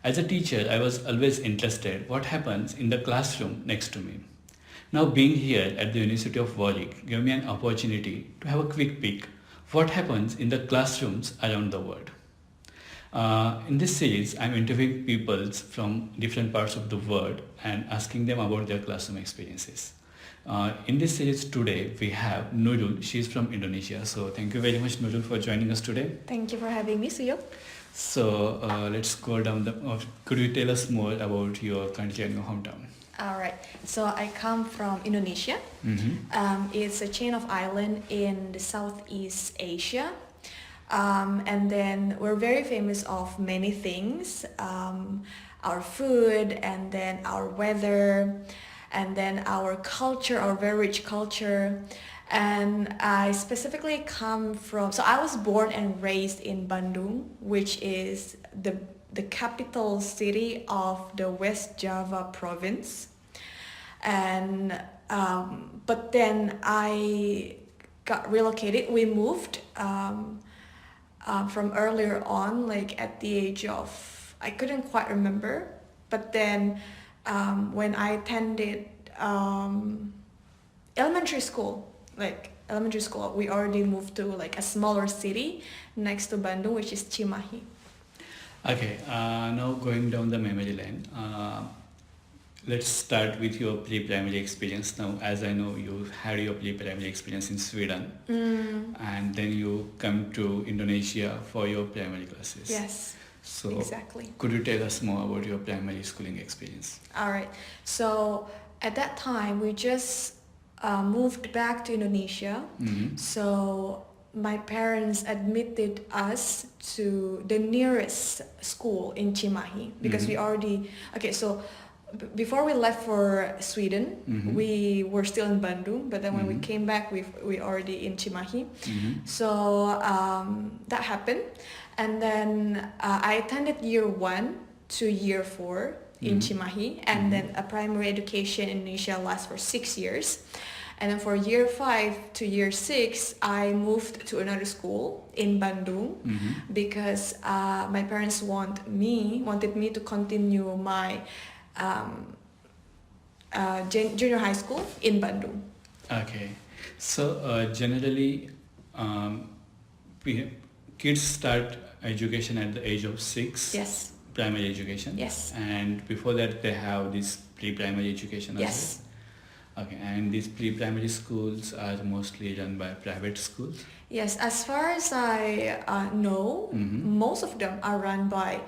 As a teacher, I was always interested what happens in the classroom next to me. Now being here at the University of Warwick gave me an opportunity to have a quick peek what happens in the classrooms around the world. In this series, I'm interviewing people from different parts of the world and asking them about their classroom experiences. In this series today, we have Nurul. She's from Indonesia. So thank you very much, Nurul, for joining us today. Thank you for having me, Suyo. So let's go down could you tell us more about your country and your hometown? All right. So I come from Indonesia. It's a chain of island in the Southeast Asia. And then we're very famous of many things. Our food, and then our weather, and then our culture, our very rich culture. And I specifically come from, so I was born and raised in Bandung, which is the capital city of the West Java province. And but then I got relocated. We moved from earlier on, like at the age of, I couldn't quite remember. But then when I attended elementary school, we already moved to like a smaller city next to Bandung, which is Cimahi. Okay, now going down the memory lane, let's start with your pre-primary experience. Now, as I know, you had your pre-primary experience in Sweden, and then you come to Indonesia for your primary classes. Yes, so exactly. Could you tell us more about your primary schooling experience? All right. So at that time, we just moved back to Indonesia. So my parents admitted us to the nearest school in Cimahi because we already, okay, so before we left for Sweden, we were still in Bandung, but then when we came back, we already in Cimahi. So that happened. And then I attended year 1 to year 4 in Cimahi, and then a primary education in Indonesia lasts for 6 years. And then for year 5 to year 6, I moved to another school in Bandung because my parents wanted me to continue my junior high school in Bandung. Okay, so generally kids start education at the age of 6. Yes. Primary education. Yes. And before that they have this pre-primary education as yes. well. Okay, and these pre-primary schools are mostly run by private schools? Yes, as far as I know, most of them are run by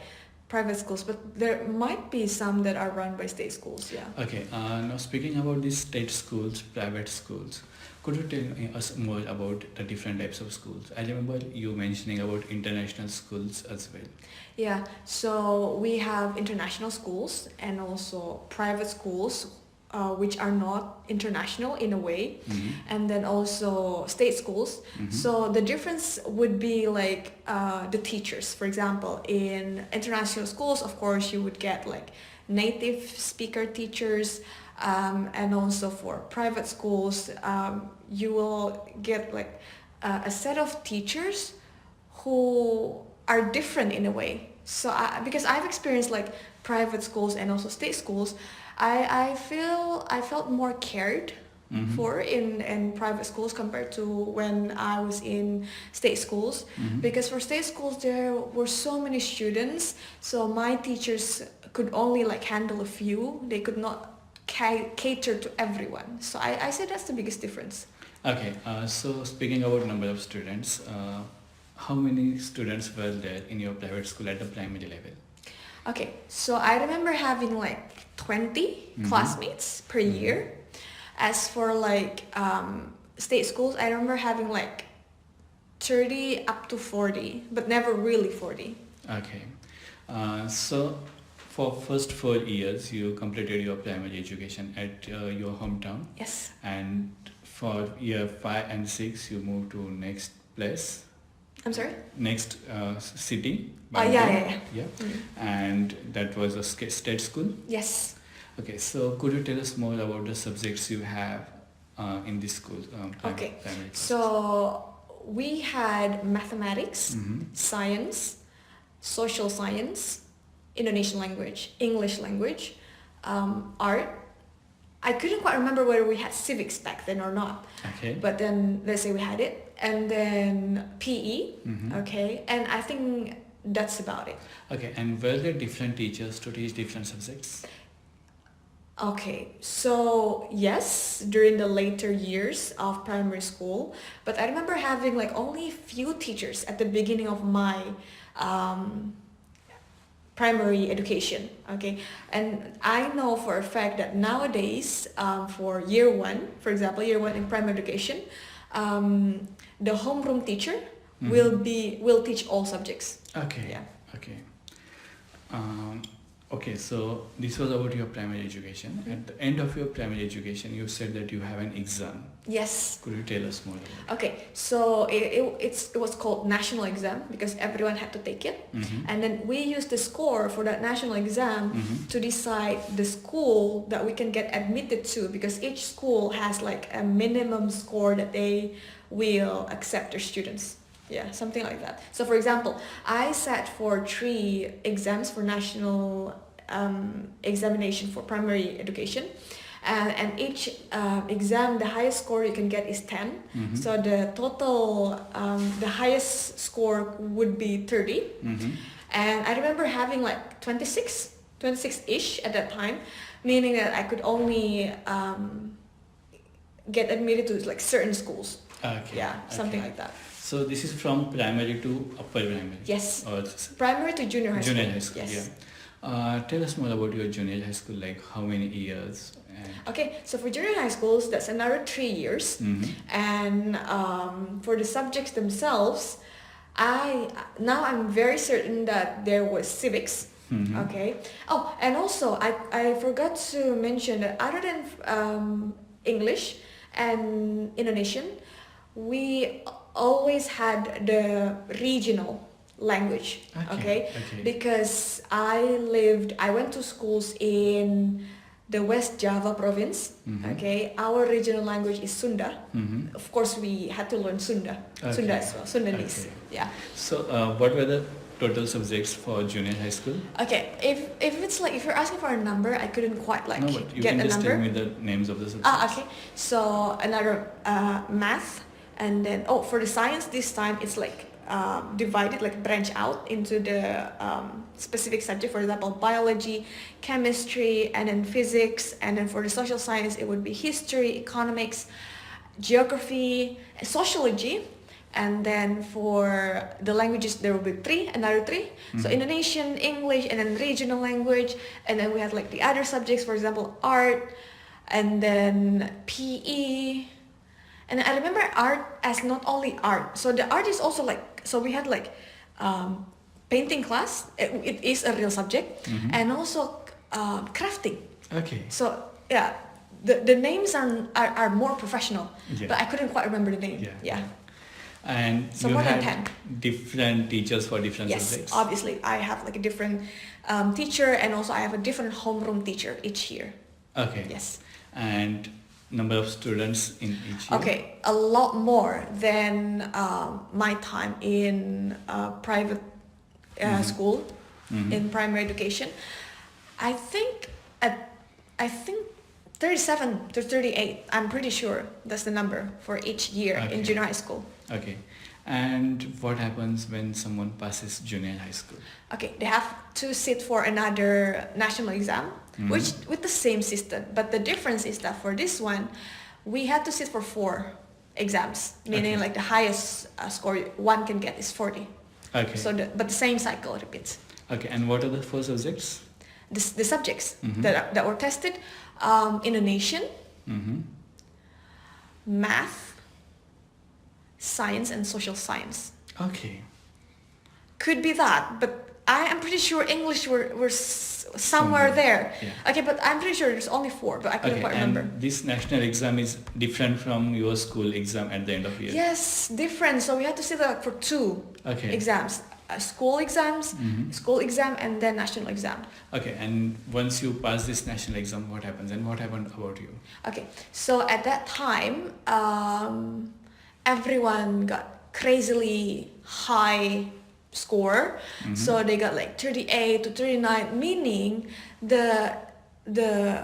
private schools, but there might be some that are run by state schools, yeah. Okay, now speaking about these state schools, private schools, could you tell us more about the different types of schools? I remember you mentioning about international schools as well. Yeah, so we have international schools and also private schools, which are not international in a way, and then also state schools. So the difference would be like the teachers. For example, in international schools, of course, you would get like native speaker teachers, and also for private schools, you will get like a set of teachers who are different in a way. So because I've experienced like private schools and also state schools, I felt more cared for in private schools compared to when I was in state schools, because for state schools there were so many students, so my teachers could only like handle a few. They could not cater to everyone. So I say that's the biggest difference. Okay, so speaking about number of students, how many students were there in your private school at the primary level? Okay, so I remember having like 20 classmates per year. As for like state schools, I remember having like 30 up to 40, but never really 40. Okay, so for first 4 years you completed your primary education at your hometown. Yes. And for year 5 and 6 you moved to next place. I'm sorry? Next city. Yeah. And that was a state school? Yes. Okay, so could you tell us more about the subjects you have in this school? Okay, so we had mathematics, science, social science, Indonesian language, English language, art. I couldn't quite remember whether we had civics back then or not. Okay. But then let's say we had it, and then PE. Okay, and I think that's about it. Okay, and were there different teachers to teach different subjects? Okay, so yes, during the later years of primary school, but I remember having like only few teachers at the beginning of my primary education. Okay, and I know for a fact that nowadays, for year one, for example, year one in primary education, the homeroom teacher will teach all subjects. Okay. Yeah. Okay. Okay, so this was about your primary education. At the end of your primary education, you said that you have an exam. Yes. Could you tell us more about it? Okay, so it was called national exam because everyone had to take it, and then we used the score for that national exam to decide the school that we can get admitted to, because each school has like a minimum score that they will accept their students. Yeah, something like that. So for example, I sat for 3 exams for national examination for primary education. And each exam, the highest score you can get is 10. So the total, the highest score would be 30. And I remember having like 26-ish at that time, meaning that I could only get admitted to like certain schools. Okay. Yeah, something like that. So this is from primary to upper primary? Yes. Or Primary to junior high school. junior high school, Yes. yeah. Tell us more about your junior high school, like how many years? And Okay, so for junior high schools, that's another 3 years. And for the subjects themselves, I'm very certain that there was civics. Okay. Oh, and also I forgot to mention that other than English and Indonesian, we always had the regional language. Okay. Because I went to schools in the West Java province. Okay, our regional language is Sunda. Of course, we had to learn Sunda as well, Sundanese. Yeah. So what were the total subjects for junior high school? Okay, if you're asking for a number, I couldn't quite like No, but you get can a just number. tell me the names of the subjects. Okay. So another math, and then for the science this time it's like divided, like branch out into the specific subject. For example, biology, chemistry, and then physics. And then for the social science, it would be history, economics, geography, sociology. And then for the languages, there will be another three. So Indonesian, English, and then regional language. And then we had like the other subjects, for example, art, and then PE. And I remember art as not only art. So the art is also like, so we had like painting class. It is a real subject. And also crafting. Okay. So yeah, the names are more professional. Yeah. But I couldn't quite remember the name. Yeah. And So you more than had 10. different teachers for different Yes, subjects? obviously. I have like a different teacher, and also I have a different homeroom teacher each year. Okay. Yes. And number of students in each year? Okay, a lot more than my time in private school, in primary education. I think 37 to 38. I'm pretty sure that's the number for each year in junior high school. Okay. And what happens when someone passes junior high school? Okay, they have to sit for another national exam, which with the same system. But the difference is that for this one, we had to sit for 4 exams, meaning like the highest score one can get is 40. Okay. So, but the same cycle repeats. Okay, and what are the 4 subjects? The subjects that were tested: Indonesian, math, science, and social science. Okay. Could be that, but I am pretty sure English were somewhere there. Yeah. Okay, but I'm pretty sure there's only 4, but I couldn't quite remember. And this national exam is different from your school exam at the end of year? Yes, different. So we had to sit for 2 exams. School exams, school exam, and then national exam. Okay, and once you pass this national exam, what happens? And what happened about you? Okay, so at that time, everyone got crazily high score. So they got like 38 to 39, meaning the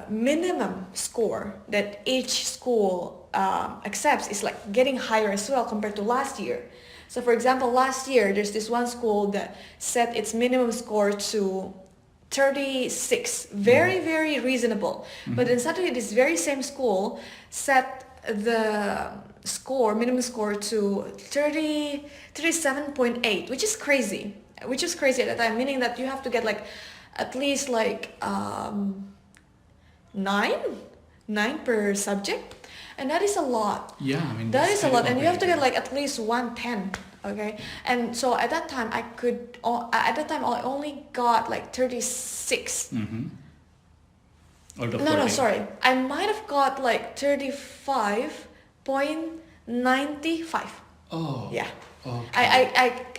minimum score that each school accepts is like getting higher as well compared to last year. So for example, last year there's this one school that set its minimum score to 36, very reasonable. But then suddenly this very same school set the minimum score to 37.8, which is crazy. Which is crazy at that time, meaning that you have to get like at least like 9 per subject, and that is a lot. Yeah, I mean That that's is a very lot, and you have to get competitive. like at least 110. Okay, and so at that time I only got like 36. Out of No, 40. sorry, I might have got like 35.95. Oh. Yeah. Okay.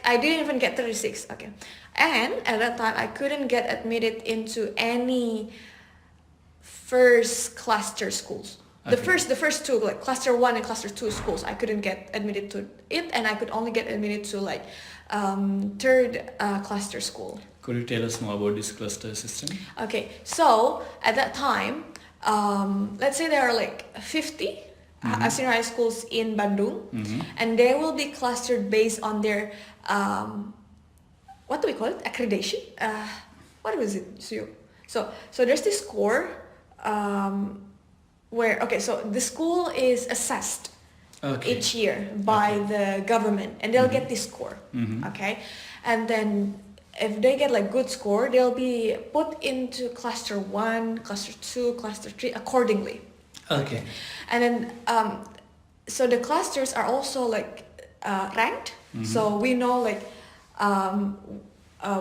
I didn't even get 36. Okay, and at that time I couldn't get admitted into any first cluster schools. The Okay. first two, like cluster 1 and cluster 2 schools, I couldn't get admitted to it, and I could only get admitted to like third cluster school. Could you tell us more about this cluster system? Okay, so at that time, let's say there are like 50 senior high schools in Bandung, and they will be clustered based on their what do we call it? Accreditation? What was it? So there's this score where so the school is assessed Okay. each year by the government, and they'll get this score. Okay, and then if they get like good score, they'll be put into cluster 1, cluster 2, cluster 3 accordingly. Okay. And then so the clusters are also like ranked, so we know like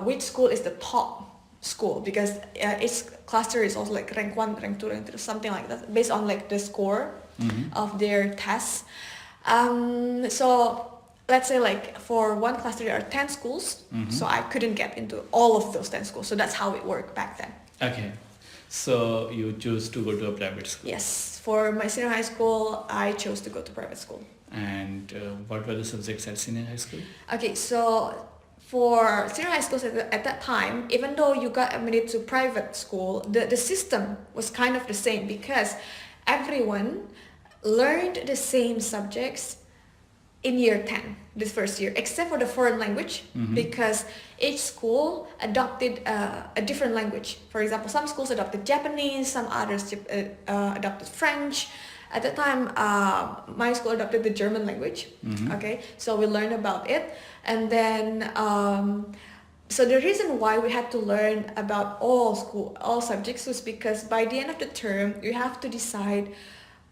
which school is the top school, because each cluster is also like rank 1, rank 2, rank 3, something like that, based on like the score of their tests. So let's say like for one cluster there are 10 schools, so I couldn't get into all of those 10 schools. So that's how it worked back then. Okay. So you choose to go to a private school. Yes, for my senior high school, I chose to go to private school. And what were the subjects at senior high school? Okay, so for senior high schools at that time, even though you got admitted to private school, the system was kind of the same, because everyone learned the same subjects in year 10, this first year, except for the foreign language, because each school adopted a different language. For example, some schools adopted Japanese, some others adopted French. At that time, my school adopted the German language. Okay, so we learned about it, and then so the reason why we had to learn about all subjects was because by the end of the term, you have to decide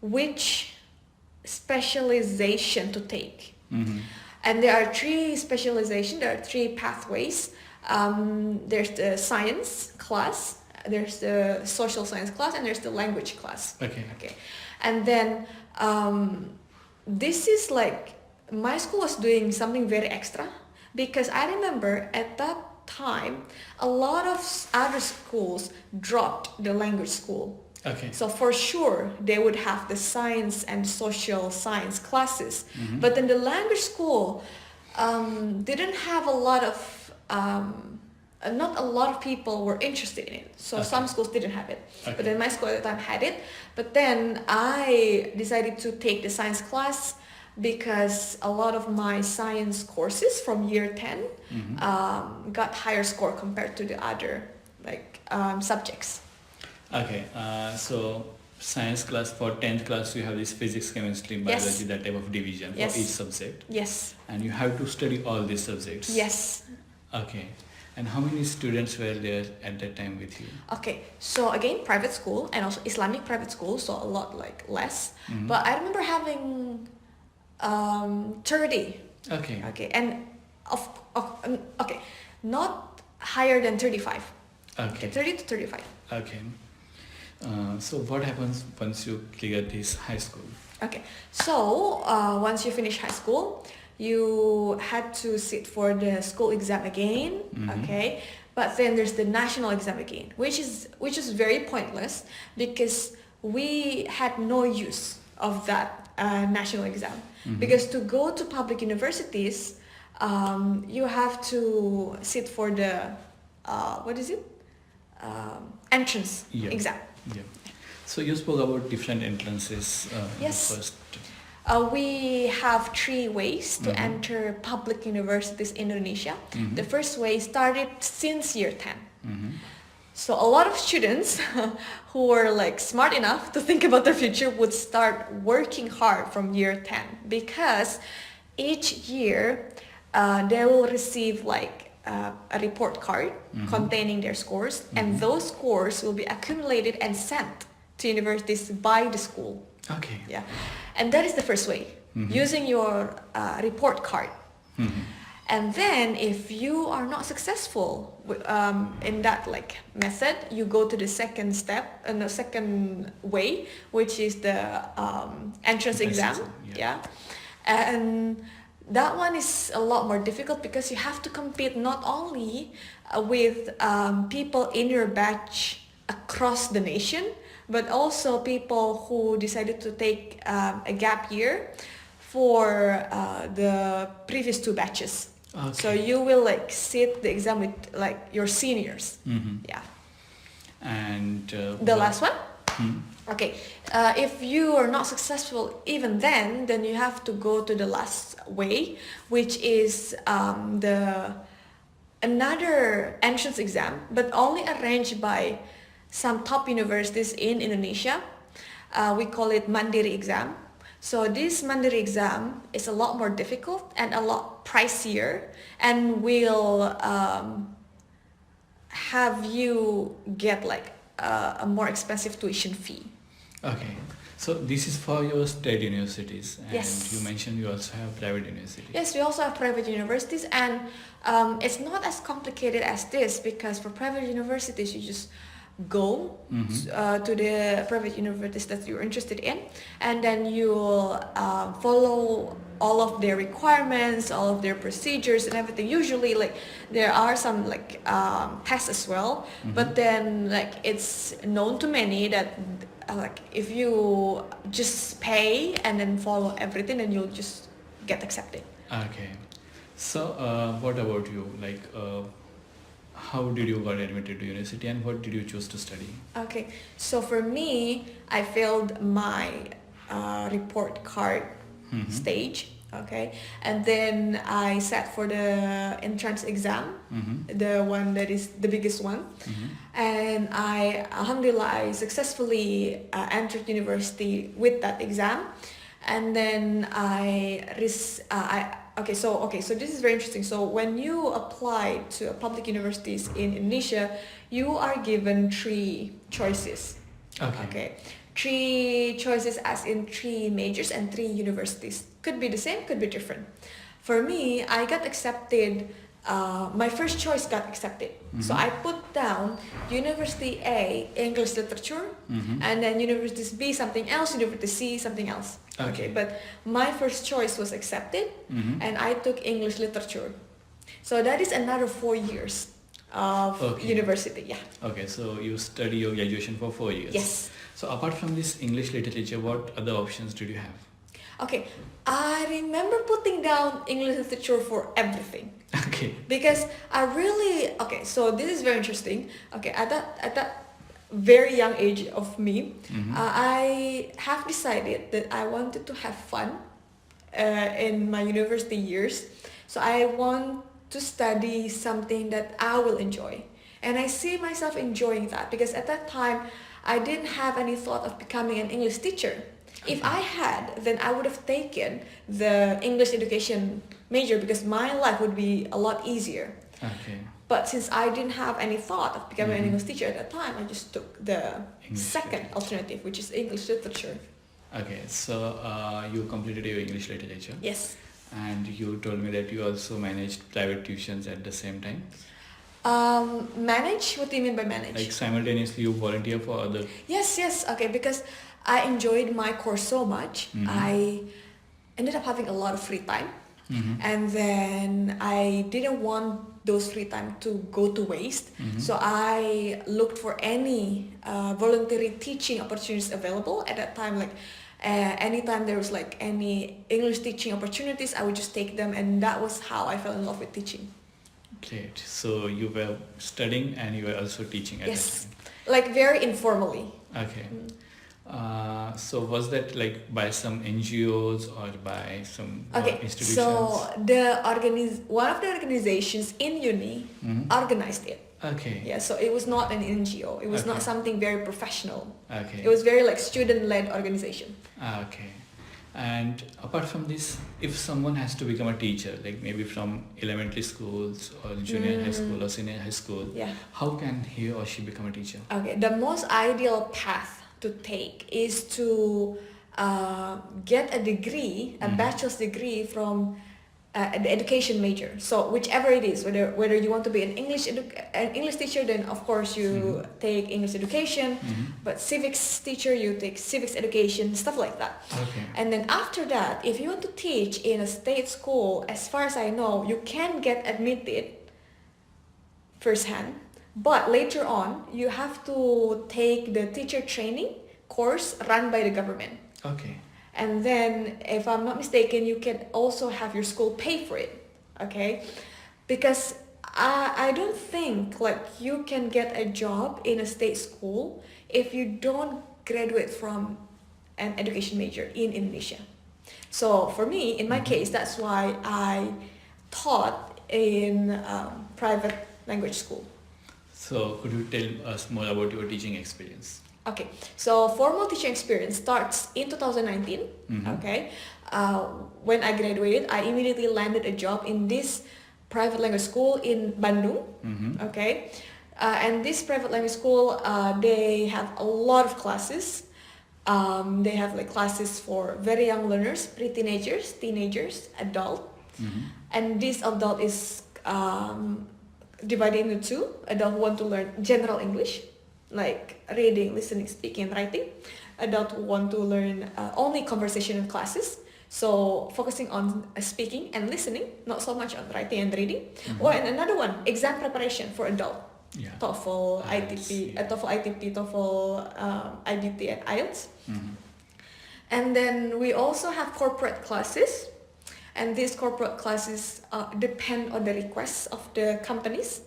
which specialization to take. And there are 3 specializations, there are 3 pathways. There's the science class, there's the social science class, and there's the language class. Okay. And then this is like, my school was doing something very extra, because I remember at that time a lot of other schools dropped the language school. Okay. So for sure they would have the science and social science classes, but then the language school didn't have a lot of not a lot of people were interested in it, so some schools didn't have it. Okay. But then my school at the time had it. But then I decided to take the science class, because a lot of my science courses from year 10 got higher score compared to the other subjects. Okay, so science class, for 10th class you have this physics, chemistry, biology, Yes. that type of division for Yes. each subject. Yes. And you have to study all these subjects. Yes. Okay. And how many students were there at that time with you? Okay, so again, private school, and also Islamic private school, so a lot less. But I remember having 30. Okay. Okay, and okay, not higher than 35. Okay. 30 to 35. Okay. So what happens once you clear this high school? Okay, so once you finish high school, you had to sit for the school exam again. Okay, but then there's the national exam again, which is very pointless, because we had no use of that national exam, because to go to public universities, you have to sit for the what is it? Entrance Yeah. exam. Yeah. So you spoke about different entrances. Yes. The first. We have three ways to Mhm. enter public universities in Indonesia. Mhm. The first way started since year 10. Mhm. So a lot of students who were like smart enough to think about their future would start working hard from year 10 because each year they will receive like a report card Mhm. containing their scores, and Mhm. those scores will be accumulated and sent to universities by the school. Okay. Yeah, and that is the first way, Mhm. using your report card. Mhm. And then if you are not successful in that like method, you go to the second step and the second way, which is the entrance exam. Yeah. And that one is a lot more difficult because you have to compete not only with people in your batch across the nation, but also people who decided to take a gap year for the previous two batches. Okay. So you will like sit the exam with like your seniors. Mhm. Yeah. And The last one? Mhm. Okay. If you are not successful even then you have to go to the last way, which is another entrance exam, but only arranged by some top universities in Indonesia. We call it Mandiri exam. So this Mandiri exam is a lot more difficult and a lot pricier, and will have you get like a more expensive tuition fee. Okay. So this is for your state universities, and Yes. you mentioned you also have private universities. Yes, we also have private universities, and it's not as complicated as this because for private universities you just go Mhm. to the private universities that you're interested in, and then you'll follow all of their requirements, all of their procedures and everything. Usually like there are some like tests as well, but then like it's known to many that like if you just pay and then follow everything, then you'll just get accepted. Okay. So what about you? Like, how did you got admitted to university, and what did you choose to study? Okay, so for me, I failed my report card Mhm. stage. Okay, and then I sat for the entrance exam, Mhm. the one that is the biggest one, Mhm. and alhamdulillah, I successfully entered university with that exam, and then so this is very interesting. So when you apply to public universities in Indonesia, you are given three choices. Okay. Three choices as in three majors and three universities. Could be the same, could be different. For me, I got accepted. My first choice got accepted. So Mhm. I put down University A, English Literature, Mhm. and then University B, something else, University C, something else. Okay. But my first choice was accepted, Mhm. and I took English Literature. So that is another 4 years of Okay. university. Yeah. Okay, so you study your graduation for 4 years. Yes. So apart from this English literature, what other options did you have? Okay, I remember putting down English literature for everything Okay. because I really so this is very interesting. Okay, at that very young age of me, Mhm. I have decided that I wanted to have fun in my university years. So I want to study something that I will enjoy, and I see myself enjoying that because at that time I didn't have any thought of becoming an English teacher. If I had, then I would have taken the English education major because my life would be a lot easier. Okay. But since I didn't have any thought of becoming an Mhm. English teacher at that time, I just took the English second literature. alternative, which is English literature. Okay, so you completed your English literature, Yes. and you told me that you also managed private tuitions at the same time. Manage? What do you mean by manage? Like simultaneously, you volunteer for other. Yes. Okay, because I enjoyed my course so much, Mhm. I ended up having a lot of free time. Mhm. And then I didn't want those free time to go to waste. Mhm. So I looked for any voluntary teaching opportunities available at that time, like Anytime there was like any English teaching opportunities, I would just take them, and that was how I fell in love with teaching. Great. So you were studying and you were also teaching at Yes, that like very informally. time. Okay. So was that like by some NGOs or by some Okay, institutions? so one of the organizations in uni organized it. Okay. Yeah, so it was not an NGO. It was not Okay. something very professional. Okay. It was very like student-led organization. Okay. And apart from this, if someone has to become a teacher, like maybe from elementary schools or junior high school or senior high school, Yeah. how can he or she become a teacher? Okay, the most ideal path to take is to get a degree, a bachelor's degree from the education major. So whichever it is, whether you want to be an English teacher, then of course you take English education. But civics teacher, you take civics education, stuff like that. Okay. And then after that, if you want to teach in a state school, as far as I know, you can get admitted firsthand. But later on, you have to take the teacher training course run by the government. Okay. And then, if I'm not mistaken, you can also have your school pay for it, okay? Because I don't think like you can get a job in a state school if you don't graduate from an education major in Indonesia. So for me, in my case, that's why I taught in private language school. So could you tell us more about your teaching experience? Okay, so formal teaching experience starts in 2019. Okay, when I graduated, I immediately landed a job in this private language school in Bandung. Okay, and this private language school, they have a lot of classes. They have like classes for very young learners, pre-teenagers, teenagers, adult, and this adult is divided into two. Adult who want to learn general English, like reading, listening, speaking, and writing. Adult who want to learn only conversational classes, so focusing on speaking and listening, not so much on writing and reading. Or and another one, exam preparation for adult. Yeah. TOEFL, IELTS, ITP, yeah. TOEFL, ITP, TOEFL, IBT, and IELTS. And then we also have corporate classes, and these corporate classes depend on the requests of the companies,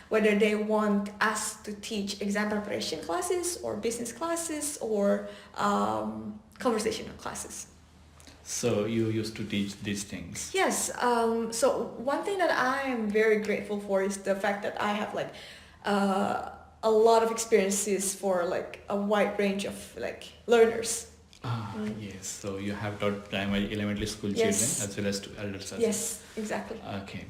whether they want us to teach exam preparation classes or business classes or conversational classes. So you used to teach these things? Yes. So one thing that I am very grateful for is the fact that I have like a lot of experiences for like a wide range of like learners. Yes. So you have taught primary, elementary school children as well as to adults as Yes, exactly. well. Okay.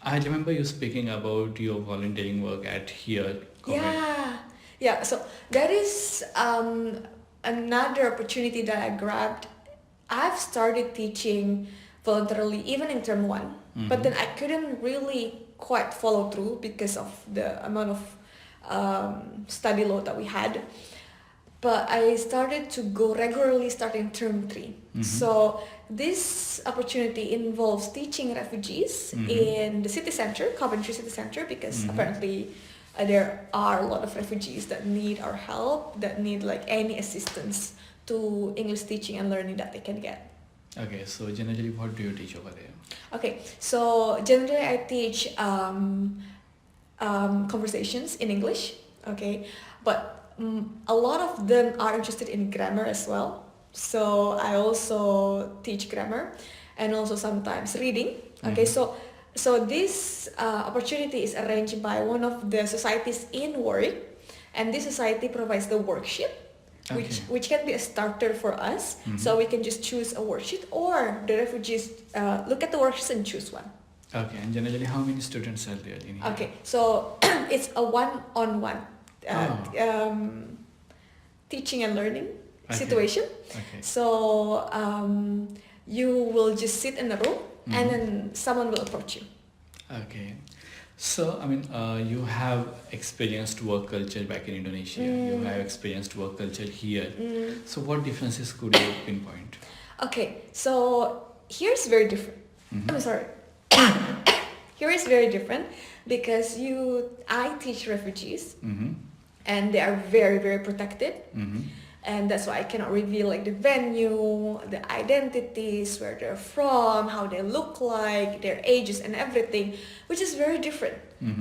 I remember you speaking about your volunteering work at here. Yeah. So that is another opportunity that I grabbed. I've started teaching voluntarily even in term one, but then I couldn't really quite follow through because of the amount of study load that we had. But I started to go regularly starting term 3. So this opportunity involves teaching refugees in the city center, Coventry city center, because apparently there are a lot of refugees that need our help, that need like any assistance to English teaching and learning that they can get. Okay, so generally what do you teach over there? Okay, so generally I teach conversations in English, okay, but a lot of them are interested in grammar as well. So I also teach grammar and also sometimes reading. Okay, so this opportunity is arranged by one of the societies in Warwick, and this society provides the worksheet, which can be a starter for us. So we can just choose a worksheet, or the refugees look at the worksheet and choose one. Okay, and generally how many students are there in here? Okay, so it's a one-on-one teaching and learning situation. Okay. So you will just sit in a room and then someone will approach you. Okay. So, I mean, you have experienced work culture back in Indonesia. You have experienced work culture here. So what differences could you pinpoint? Okay, so here's very different. I'm sorry. Here is very different because I teach refugees and they are very, very protected. and that's why I cannot reveal like the venue, the identities, where they're from, how they look like, their ages and everything, which is very different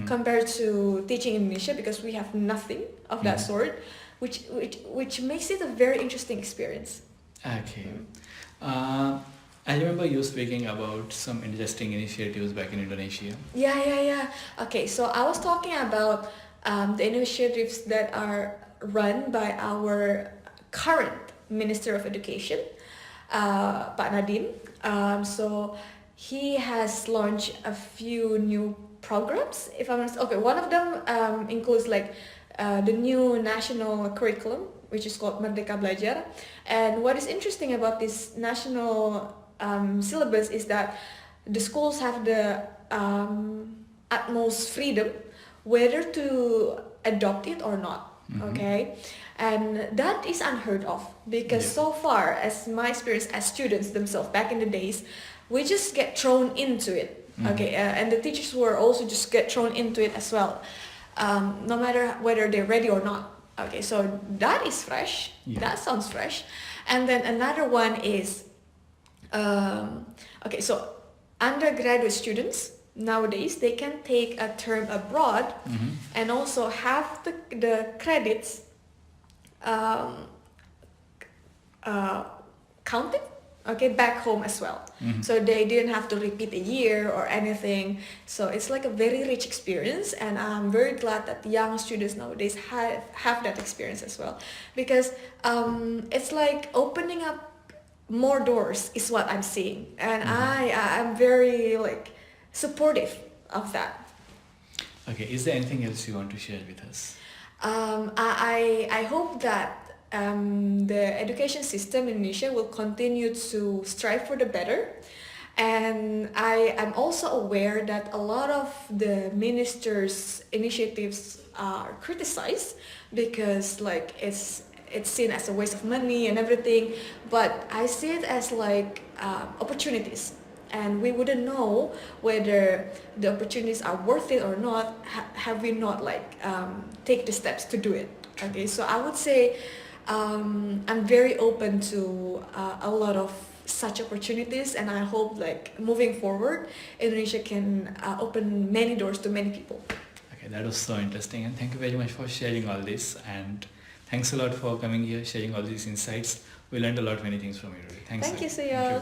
compared to teaching in Indonesia, because we have nothing of that sort, which makes it a very interesting experience. Okay. I remember you speaking about some interesting initiatives back in Indonesia. Yeah. Okay, so I was talking about the initiatives that are run by our current Minister of Education, Pak Nadiem. So he has launched a few new programs. If I'm not, okay, one of them includes like the new national curriculum, which is called Merdeka Belajar. And what is interesting about this national syllabus is that the schools have the utmost freedom whether to adopt it or not. Okay, and that is unheard of, because so far, as my experience as students themselves back in the days, we just get thrown into it. Okay, and the teachers were also just get thrown into it as well, no matter whether they're ready or not. Okay, so that is fresh. That sounds fresh. And then another one is okay, so undergraduate students nowadays, they can take a term abroad and also have the credits counted, okay, back home as well. So they didn't have to repeat a year or anything. So it's like a very rich experience, and I'm very glad that young students nowadays have that experience as well, because it's like opening up more doors is what I'm seeing, and I'm very like supportive of that. Okay, is there anything else you want to share with us? I hope that the education system in Indonesia will continue to strive for the better, and I am also aware that a lot of the ministers' initiatives are criticized because like it's seen as a waste of money and everything, but I see it as like opportunities, and we wouldn't know whether the opportunities are worth it or not have we not like take the steps to do it. Okay, so I would say I'm very open to a lot of such opportunities, and I hope like moving forward Indonesia can open many doors to many people. Okay, that was so interesting, and thank you very much for sharing all this, and thanks a lot for coming here, sharing all these insights. We learned a lot, many things from you today. Thanks. Thank you, Thank Suya. you.